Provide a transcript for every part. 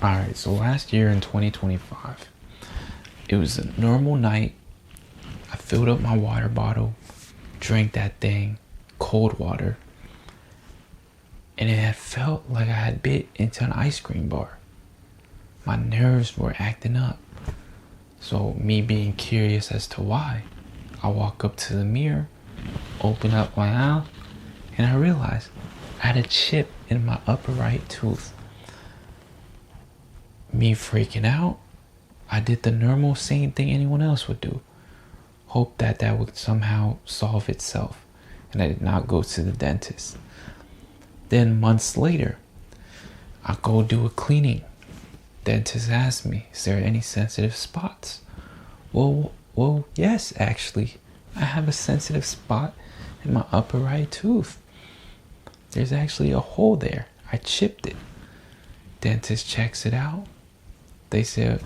Alright, so last year in 2025, it was a normal night. I filled up my water bottle, drank that thing, cold water, and it had felt like I had bit into an ice cream bar. My nerves were acting up. So, me being curious as to why, I walk up to the mirror, open up my mouth, and I realized I had a chip in my upper right tooth. Me freaking out, I did the normal same thing anyone else would do. Hope that that would somehow solve itself, and I did not go to the dentist. Then months later, I go do a cleaning. Dentist asked me, is there any sensitive spots? Well, yes, actually. I have a sensitive spot in my upper right tooth. There's actually a hole there. I chipped it. Dentist checks it out. They said,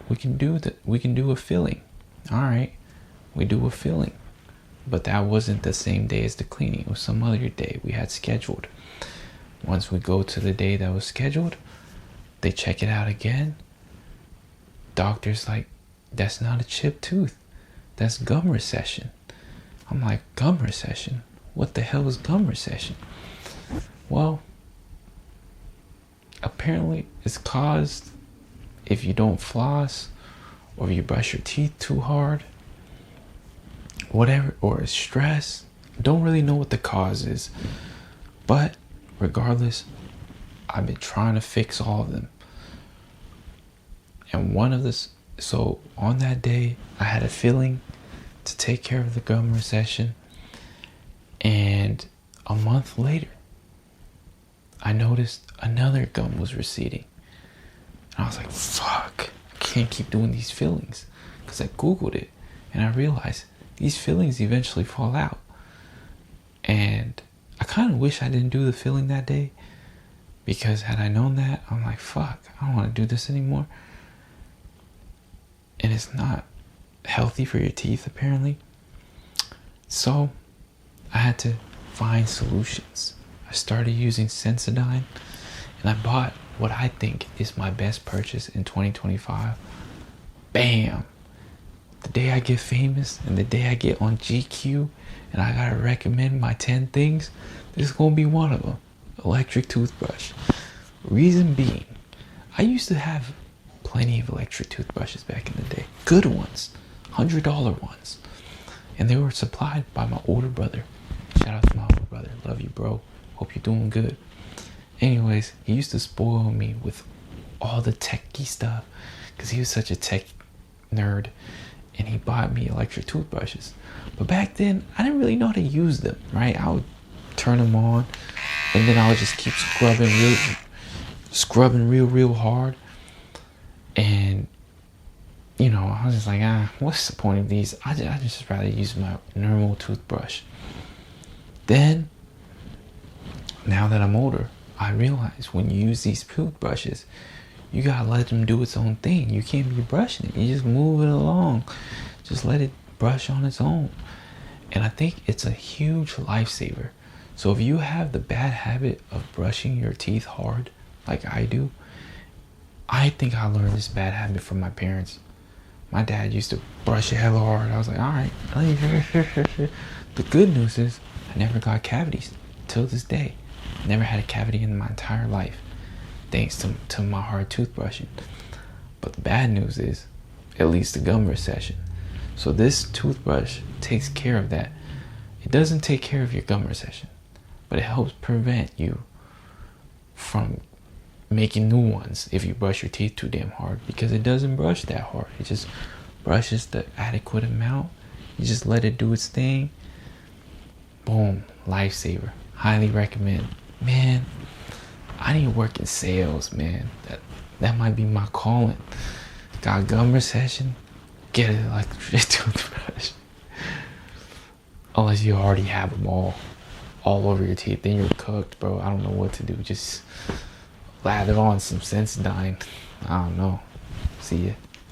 we can do a filling. All right, we do a filling. But that wasn't the same day as the cleaning. It was some other day we had scheduled. Once we go to the day that was scheduled, they check it out again. Doctor's like, that's not a chipped tooth. That's gum recession. I'm like, gum recession? What the hell is gum recession? Well, apparently it's caused if you don't floss or you brush your teeth too hard, whatever, or stress. Don't really know what the cause is, but regardless, I've been trying to fix all of them. And so on that day, I had a filling to take care of the gum recession. And a month later, I noticed another gum was receding. And I was like, fuck, I can't keep doing these fillings. Because I Googled it and I realized these fillings eventually fall out. And I kind of wish I didn't do the filling that day, because had I known that, I'm like, fuck, I don't want to do this anymore. And it's not healthy for your teeth, apparently. So I had to find solutions. I started using Sensodyne, and I bought what I think is my best purchase in 2025. Bam! The day I get famous and the day I get on GQ and I gotta recommend my 10 things, this is gonna be one of them. Electric toothbrush. Reason being, I used to have plenty of electric toothbrushes back in the day. Good ones. $100 ones. And they were supplied by my older brother. Shout out to my older brother. Love you, bro. Hope you're doing good. Anyways, he used to spoil me with all the techie stuff because he was such a tech nerd, and he bought me electric toothbrushes. But back then, I didn't really know how to use them, right? I would turn them on, and then I would just keep scrubbing real hard. And, you know, I was just like, what's the point of these? I just rather use my normal toothbrush. Then, now that I'm older, I realize when you use these toothbrushes, you gotta let them do its own thing. You can't be brushing it. You just move it along. Just let it brush on its own. And I think it's a huge lifesaver. So if you have the bad habit of brushing your teeth hard, like I do, I think I learned this bad habit from my parents. My dad used to brush it hella hard. I was like, all right. The good news is I never got cavities till this day. Never had a cavity in my entire life, thanks to my hard toothbrushing. But the bad news is it leads to gum recession. So this toothbrush takes care of that. It doesn't take care of your gum recession, but it helps prevent you from making new ones if you brush your teeth too damn hard, because it doesn't brush that hard. It just brushes the adequate amount. You just let it do its thing. Boom, lifesaver. Highly recommend. Man, I need to work in sales, man. That might be my calling. Got gum recession? Get an electric toothbrush. Unless you already have them all over your teeth, then you're cooked, bro. I don't know what to do. Just lather on some Sensodyne. I don't know. See ya.